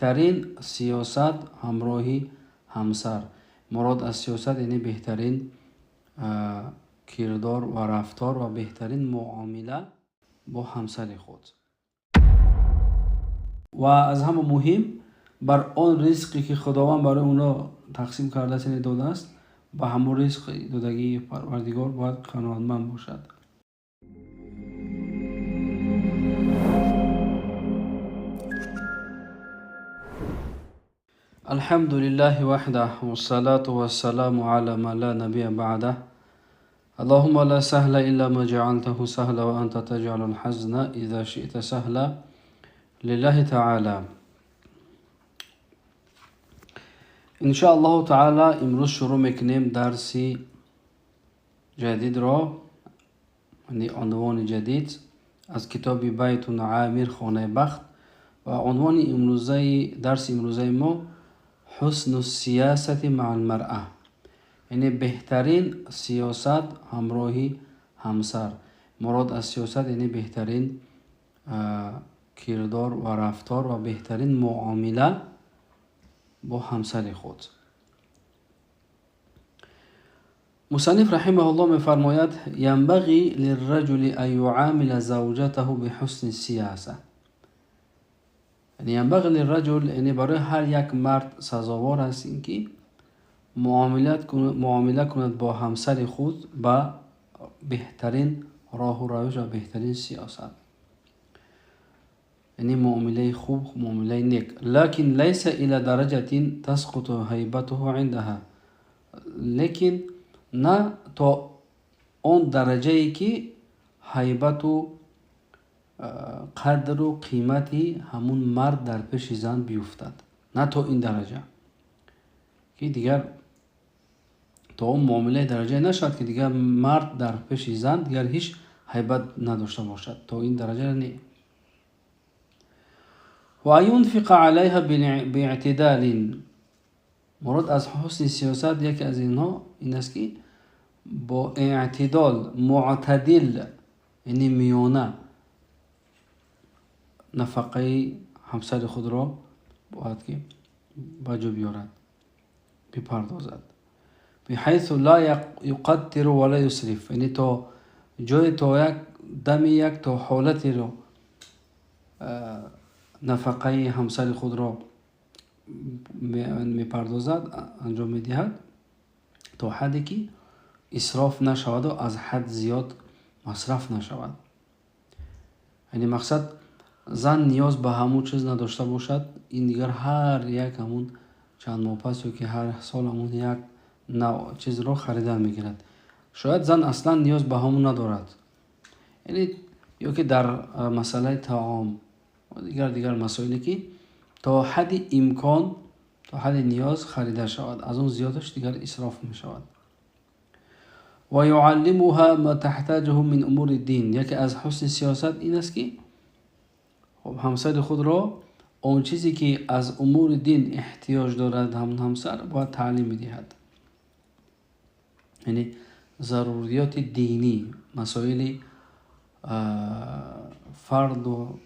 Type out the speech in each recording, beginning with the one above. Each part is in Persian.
بهترین سیاست همراهی همسر. مراد از سیاست یعنی بهترین کردار و رفتار و بهترین معامله با همسر خود. و از همه مهم بر آن رزقی که خداوند برای اونا تقسیم کرده است یعنی داده است، با همون رزق دادگی پروردگار باید قناعتمند باشد. الحمد لله وحده والصلاة والسلام على من لا نبي بعده. اللهم لا سهل إلا ما جعلته سهلا وأنت تجعل الحزن إذا شئت سهلا. لله تعالى. ان شاء الله تعالی امروز شروع میکنیم درسی جدید را، یعنی عنوان جدید از کتاب بیت عامر خانه بخت. و عنوان درس امروزه ما حسن السیاست مع المرأة، یعنی بهترین سیاست همراهی همسر. مراد از سیاست یعنی بهترین کردار و رفتار و بهترین معامله با همسر خود. مصنف رحمه الله می‌فرماید ينبغي للرجل ان يعامل زوجته بحسن السیاسه. یعنی ينبغي للرجل یعنی برای هر یک مرد سزاوار است اینکه معامله کند با همسر خود با بهترین راه و روش و بهترین سیاست، یعنی معامله خوب، معامله نیک. لكن ليس الى درجه تسقط هیبته عندها، لیکن نه تا اون درجه ای که هیبت و قدر و قیمتی همون مرد در پیش زن بیفتد، نه تا این درجه که دیگر تا اون معامله درجه نشد که دیگر مرد در پیش زن دیگر هیچ هیبت نداشته باشد، تا این درجه نه. و ينفق عليها باعتدال. مراد از حسن سیاست یکی از اینها این است که با اعتدال، معتدل یعنی میانه، نفقه همسر خود را باید که بجا بیارد، بپردازد. بحيث لا يقتر ولا يسرف، یعنی تا جای تا یک دم یک تا حالتی را نفقه همسر خود را میپردازد، انجام میدهد تا حدی که اسراف نشود و از حد زیاد مصرف نشود. یعنی مقصد زن نیاز به همون چیز نداشته باشد، این دیگر هر یک همون چند ماه پس که هر سال همون یک نوع چیز را خریدن میگیرد. شاید زن اصلا نیاز به همون ندارد، یعنی یا که در مسئله طعام و دیگر مسائلی که تا حد امکان، تا حد نیاز خریده شود، از اون زیادش دیگر اسراف می شود. و یعلمها ما تحتاجه من امور الدین. یکی از حسن سیاست این است که همسر خود را اون چیزی که از امور دین احتیاج دارد همسر باید تعلیم میدهد، یعنی ضروریات دینی، مسائل فرد و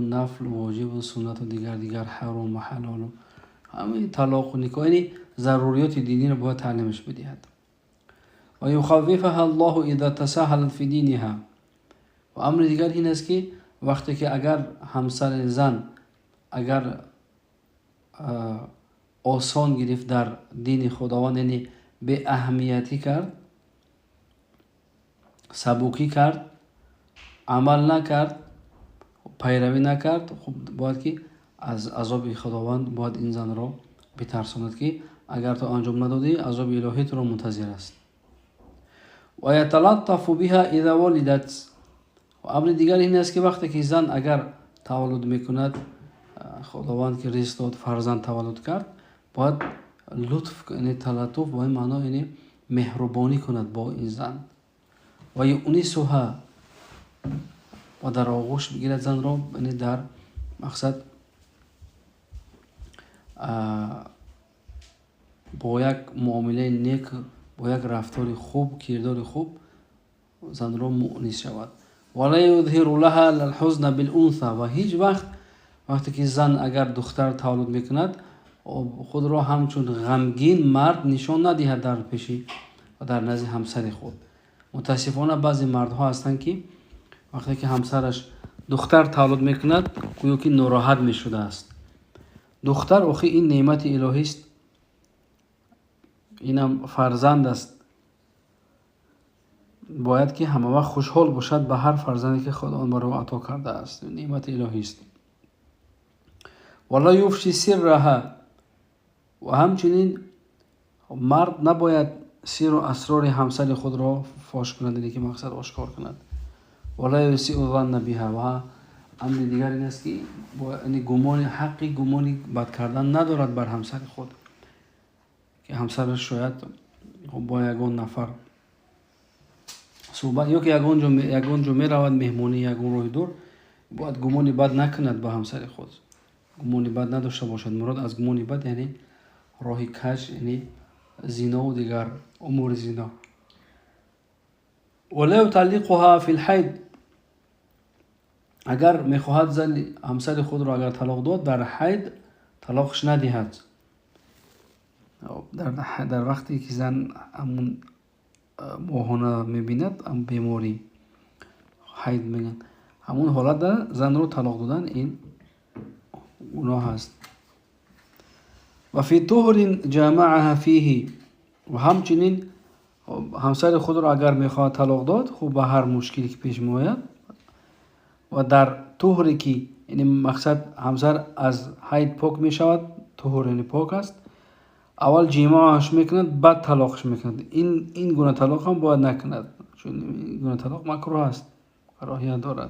نفل و واجب و سنت و دیگر حرام و حلال و همین طلاق و نکاح، یعنی ضروریات دینی را باید تعلیمش بدهد. و یخوفها الله اذا تساهلت فی دینها. و امر دیگر این است که وقتی که اگر همسر زن اگر آسان گرفت در دین خداوند، یعنی به اهمیتی کرد، سبوکی کرد، عمل نکرد، پیروی نکرد، خب باید که از عذاب خداوند باید این زن را بترساند که اگر تو انجام ندادی عذاب الهی تو را منتظر است. و یتلطف بها اذا ولدت. و امر دیگر این است که وقتی که زن اگر تولد میکند، خداوند که رزق داد فرزند تولد کرد، باید لطف، یعنی تلطف با این معنا یعنی مهربانی کند با این زن. و یونسها، و در آغوش بگیرد زن را، یعنی در مقصد با یک معامله نیک، با یک رفتار خوب، کردار خوب زن را مؤنس شود. ولا یظهر لها الحزن بالانثى. و هیچ وقت وقتی که زن اگر دختر تولد میکند خود را همچون غمگین مرد نشان ندهد در پیشی و در نزد همسر خود. متاسفانه بعضی مردها هستند که وقتی که همسرش دختر تولد میکند گویا که ناراحت میشده است. دختر آخه این نعمت الهی است، اینم فرزند است. باید که همه وقت خوشحال باشد به هر فرزندی که خداوند برای او عطا کرده است. نعمت الهی است. ولا یفشی سرها، و همچنین مرد نباید سر و اسرار همسر خود را فاش کند، یعنی که مقصد آشکار کند. ولا یسیء الظن بها، و امر دیگر این است که یعنی گمان حقی گمانی بد کردن ندارد بر همسر خود، که همسرش شاید با یگان نفر صحبت یا که یگان جو می رود مهمونی یگان روی دور، باید گمانی بد نکند به همسر خود، گمانی بد نداشته باشد. مراد از گمانی بد یعنی راهی کج، یعنی زنا و دیگر امور زنا. ولا یطلقها فی الحید، اگر میخواهد زن همسر خود را اگر طلاق داد در حید طلاقش ندهد. در وقتی که زن همون ماهانه میبیند، هم بیماری حید میگن، همون حالت در زن رو طلاق دادن این گناه هست. و فی طهر جامعها فیه، و همچنین همسر خود را اگر میخواهد طلاق داد، خب به هر مشکلی که پیش میآید و در طهری که یعنی مقصد همسر از حید پاک میشود، طهر یعنی پاک است، اول جماعش میکند بعد طلاقش میکند. این گونه طلاق هم باید نکند، چون این گونه طلاق مکروه است، کراهیت دارد.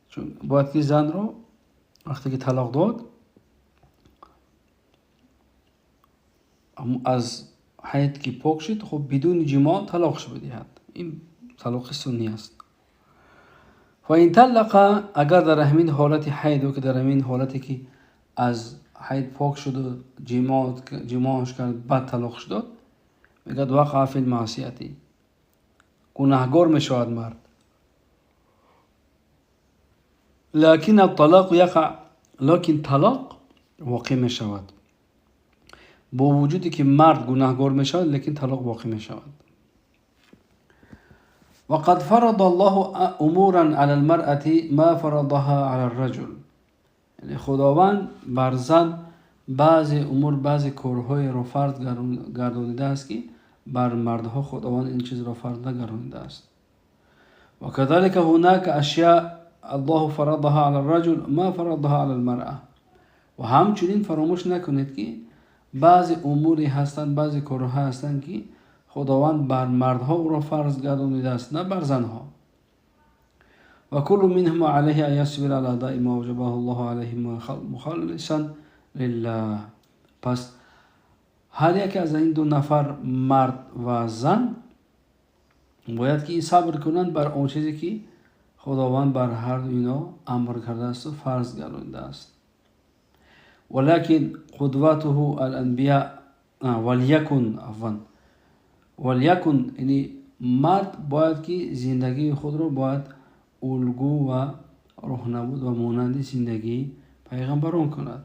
چون باید که زن رو وقتی که طلاق داد از حید که پاک شد، خب بدون جماع طلاقش بدهد. این طلاق سنی است. و این طلق، اگر در همین حالت حید و که در همین حالتی که از حید پاک شد و جماعش کرد بعد طلاقش داد، میگد وقع فی المعصیتی، گناهگار میشود مرد. لکن الطلاق یقع، لکن طلاق واقع میشود. با وجودی که مرد گناهگار میشود لیکن طلاق واقع میشود. وقد فرض الله امورا علی المرأة ما فرضها علی الرجل، یعنی خداوند بر زن بعضی امور، بعضی کارهای را فرض گردانیده است که بر مردها خداوند این چیز را فرض نگردانیده است. و كذلك هناك اشیاء الله فرضها علی الرجل ما فرضها علی المرأة، و همچنین فراموش نکنید که بعضی اموری هستند، بعضی کارها هستند که خداوند بر مردها او را فرض گردانیده است، نه بر زنها. و کل منهما علیه ان یصبر علی اداء ما وجبه الله علیه مخلصا لله. پس هر یک از این دو نفر مرد و زن باید که صبر کنند بر آن چیزی که خداوند بر هر اینا امر کرده است و فرض گردانیده است. ولكن قدوته الانبیاء وليكن یعنی مرد باید که زندگی خود را باید الگو و راهنمود و مانند زندگی پیغمبران کند.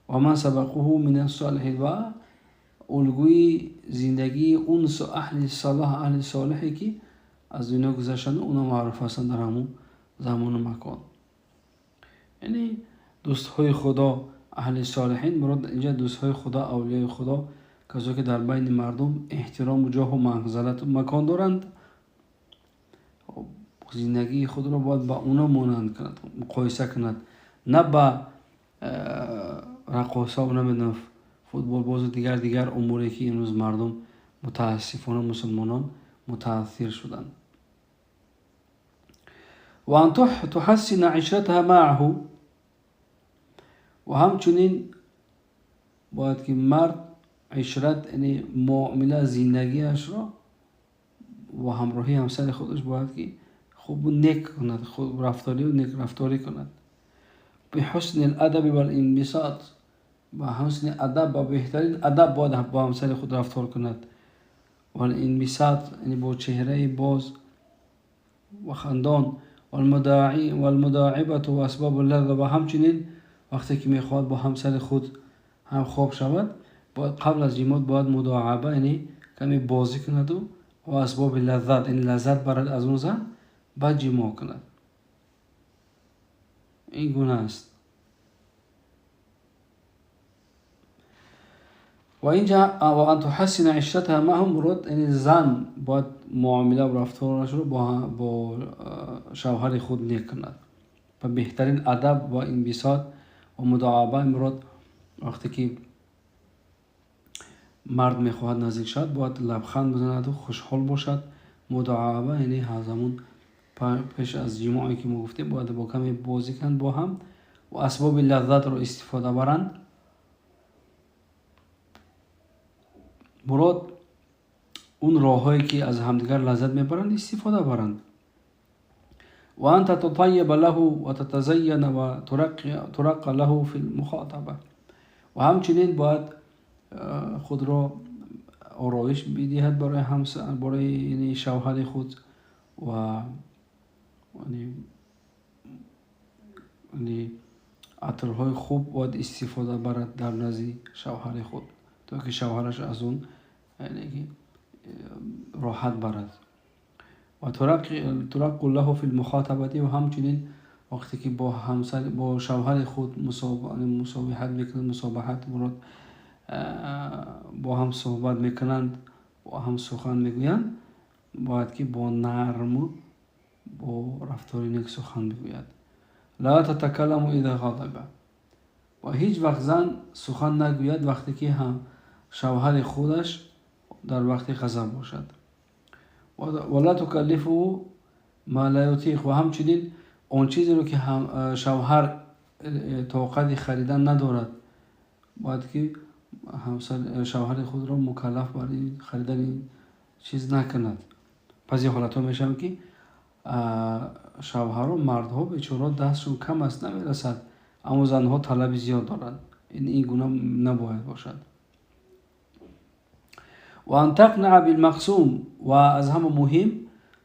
و من سبقه من الصالحین، و الگوی زندگی اون اهل صلاح، اهل صالحی که از دنیا گذشتن، اونا معروف هستند در همون زمان و مکان. یعنی دوستهای خدا، اهل صالحین، مراد اینجا دوستهای خدا، اولیای خدا، کسایی که در بین مردم احترام و جاه و منزلت و مکان دارند، زندگی خود را باید با اونا مانند کند، مقایسه کند، نه با رقاصا و نمیدونم فوتبال باز و دیگر اموری که امروز مردم متاسفانه مسلمانان متاثر شدند. و ان تحسن عشرتها معه، و همچنین باید که مرد عشرت یعنی معامله زندگیش را و همراهی همسر خودش باید که خوب و نیک کند، خوب رفتاری و نیک رفتاری کند. به حسن الادب و الانبساط، با حسن ادب و بهترین ادب باید با همسر خود رفتار کند. و الانبساط یعنی با چهره باز و خندان، و المداعبه و اسباب اللذة، و همچنین وقتی که میخواد با همسر خود هم خواب شود، باید قبل از جماع باید مداعبه، یعنی کمی بازی کند و اسباب لذت، این لذت برد از اون زن، بعد جماع کند. این گناه است. و اینجا و ان تحسن عشرتها معهم، مراد یعنی زن باید معامله و رفتارش رو با شوهر خود نیک کند. و بهترین ادب و انبساط و مداعبه مراد وقتی که مرد میخواهد نزدیک شد باید لبخند بزند و خوشحال باشد. مداعبه یعنی همزمان پیش از جماعی که ما گفتیم باید با کمی بازی کنند با هم و اسباب لذت رو استفاده برند. مراد اون راههایی که از همدیگر لذت میبرند استفاده برند. و انت تطیب له و تتزین و ترق له فی المخاطبه. و همچنین باید خود را آرایش بدهد برای همسر، برای یعنی شوهر خود و یعنی عطرهای خوب باید استفاده برد در نزد شوهر خود تا که شوهرش از اون یعنی راحت برد. و ترق له فی المخاطبه. و همچنین وقتی که با همسر با شوهر خود مصافحت میکنند، مصافحت مراد با هم صحبت میکنند و هم سخن میگویند، باید که با نرم با رفتار نیک سخن بگوید. لا تتکلم اذا غضب. و هیچ وقت زن سخن نگوید وقتی که هم شوهر خودش در وقت غضب باشد. ولا تکلفه ما لا یطیق. و همچنین اون چیزی رو که شوهر طاقت خریدن ندارد باید که شوهر خود را مکلف برای خریدن این چیز نکند. بعضی حالت ها میشم که شوهر و مردها بیچاره دستشون کم است نمیرسد، اما زنها طلب زیاد دارند. این گناه نباید باشد. و ان تقنع بالمقسوم. و از همه مهم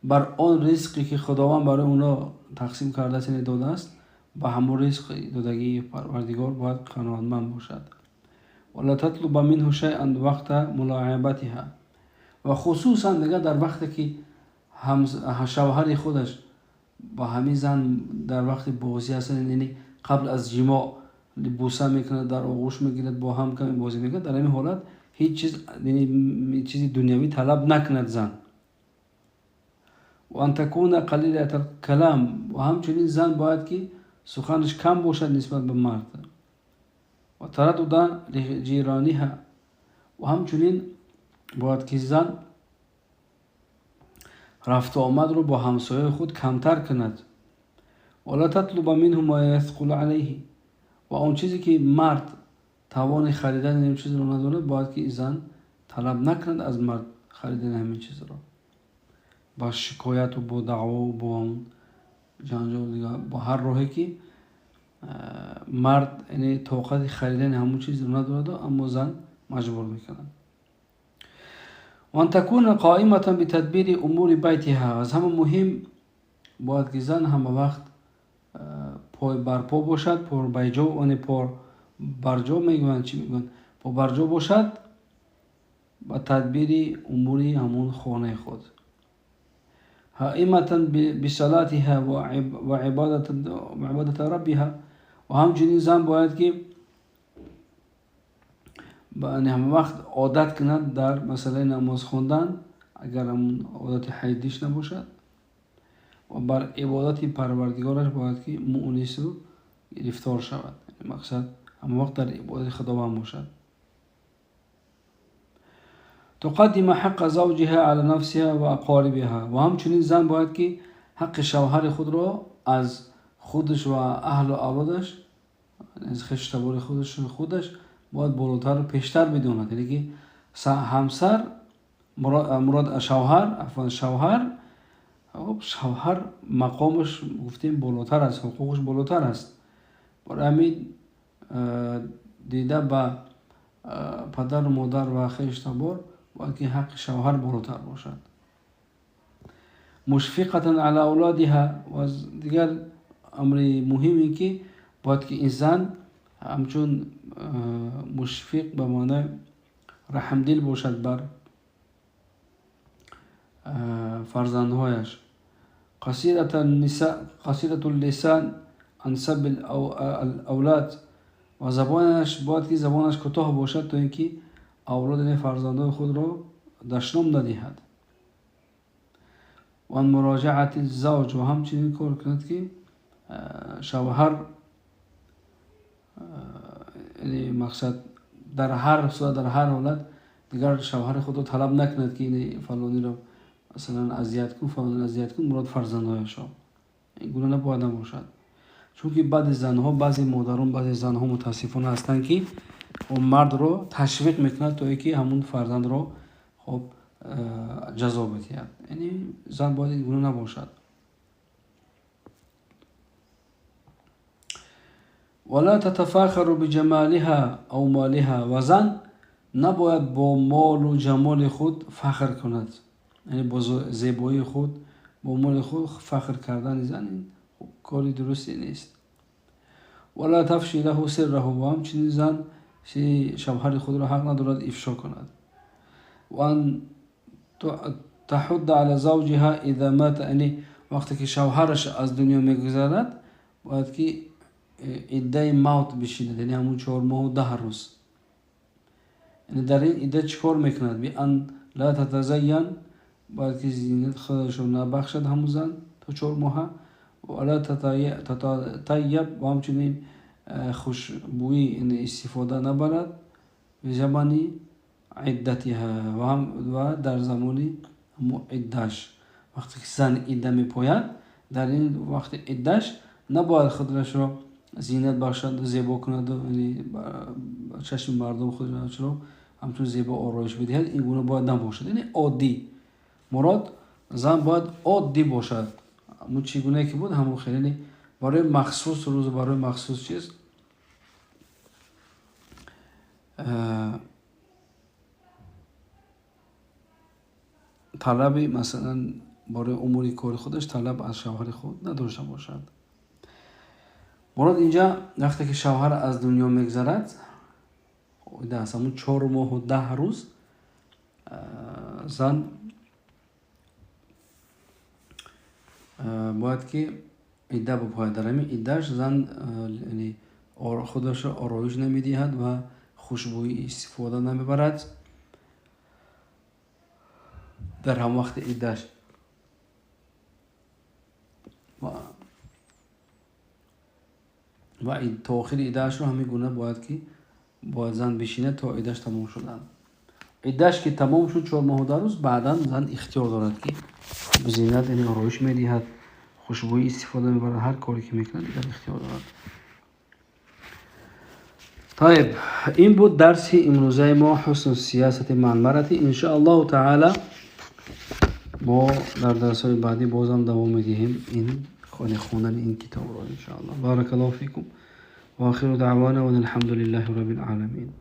بر آن رزقی که خداوند برای اونا تقسیم کرده است یعنی داده است، با همون رزق دادگی پروردگار باید قناعتمند باشد. ولا تطلب منه شیئا وقت ملاعبتها. و خصوصا دیگه در وقتی که شوهر خودش با همین زن در وقت بازی هستن، یعنی قبل از جماع بوسه میکنه، در آغوش میگیرد، با هم کمی بازی میکنه، در این حالت هیچ چیز یعنی چیزی دنیوی طلب نکند زن. و ان تكون قلیله الکلام. و همچنین زن باید که سخنش کم باشد نسبت به مرد. و تردد لجیرانها. و همچنین باید که زن رفت و آمد رو با همسایه خود کمتر کند. ولا تطلب منه ما یثقل علیه. و اون چیزی که مرد توان خریدن این چیز رو نداره باید که زن طلب نکند از مرد خریدن همین چیز رو. با شکایت و با دعوا و با جنجال دیگه، با هر راهی که مرد یعنی طاقت خریدن همون چیز رو نداره اما زن مجبور میکنن. و ان تكون قائمه بتدبیر امور بیتها. از همه مهم باید که زن همه وقت پای برپا باشد، پر بیجا و پر برجا میگن چی میگن، پا برجا باشد با تدبیر امور همون خانه خود. حائمه بصلاتها و عبادت ربها. و همچنین زن باید که همه وقت عادت کند در مسئله نماز خواندن اگر همون عادت حیدیش نباشد، و بر عبادت پروردگارش باید که مؤنس و گرفتار شود. مقصد همه وقت در عبادت خداوند باشد. تقدم حق زوجها على نفسها و اقاربها. و همچنین زن باید که حق شوهر خود را از خودش و اهل و اولادش، از خشتبار خودش باید بالاتر و پیشتر بدوند. یعنی که همسر مراد شوهر مقامش گفتیم بالاتر است، حقوقش بالاتر است. برای همین دیده به پدر و مادر و خشتبار باید که حق شوهر بالاتر باشد. مشفقه علی اولادها. و دیگر امر مهمی که باید که این زن همچون مشفق به معنی رحمدل باشد بر فرزندهایش. قصیرة اللسان عن سب الاولاد، و زبانش باید که زبانش کوتاه باشد تا اینکه اولاد فرزندان خود را دشنام ندهد. و مراجعت الزوج، و همچنین کار کند که شوهر یعنی مقصد در هر صورت در هر حالت دیگر شوهر خود را طلب نکند که این فلانی را مثلا اذیت کن، فلانی اذیت کن، مراد فرزندهایش را. این گونه نباید باشد. چون که بعضی زنها، بعضی مادران، بعضی زنها متاسفانه هستند که اون مرد رو تشویق میکنند تا اینکه همون فرزند رو خب جزا بدهد. یعنی زن باید این گونه نباشد. ولا تتفاخر بجمالها او مالها، و زن نباید با مال و جمال خود فخر کند. یعنی با زیبایی خود، با مال خود فخر کردن زن کاری درستی نیست. ولا تفشی له سره، و همچنین زن شوهر خود را حق ندارد افشا کند. و ان تحد علی زوجها اذا مات، یعنی وقتی که شوهرش از دنیا میگذرد باید که عده موت بشیند، یعنی همون 4 ماه و 10 روز. یعنی در این عده چیکار میکند؟ بی ان لا تتزین، باید که زینت خودش رو نبخشد همون زن تا 4 ماه. و الا تطیب، و همچنین خوشبویی این استفاده نبرد به زمانی عدتها، و در زمانی عدش. وقتی که زن عده میپاید در این وقت عدش نباید خودش را زینت بخشد، زیبا کند، یعنی چشم مردم خودش را همچون زیبا آرایش بدهد. این گونه باید نباشد. یعنی عادی، مراد زن باید عادی باشد. همون چگونه که بود همون خیلی برای مخصوص روز، برای مخصوص چیز طلب مثلا برای امور کار خودش طلب از شوهر خود نداشته باشد. مراد اینجا وقتی که شوهر از دنیا میگذرد در همون 4 ماه و 10 روز زن باید که عده بپاید. در همین عدهش زن یعنی خودش را آرایش نمیدهد و خوشبویی استفاده نمیبرد در هم وقت عدهش. و تا آخر عدهش رو همین گونه باید که باید زن بشینه تا عدهش تمام شدن. عدهش که تمام شد 4 ماه و 10 روز، بعدا زن اختیار دارد که به زینت یعنی آرایش میدهد، خوشبویی استفاده میبرد، هر کاری که میکنه دیگر اختیار دارد. طيب، این بود درس امروزه ما، حسن سیاست مع المرأة. ان شاء الله تعالی ما در درس های بعدی بازم دوام میدهیم این خوندن این کتاب رو ان شاء الله. بارک الله فیکم و آخر دعوانا و الحمد لله رب العالمین.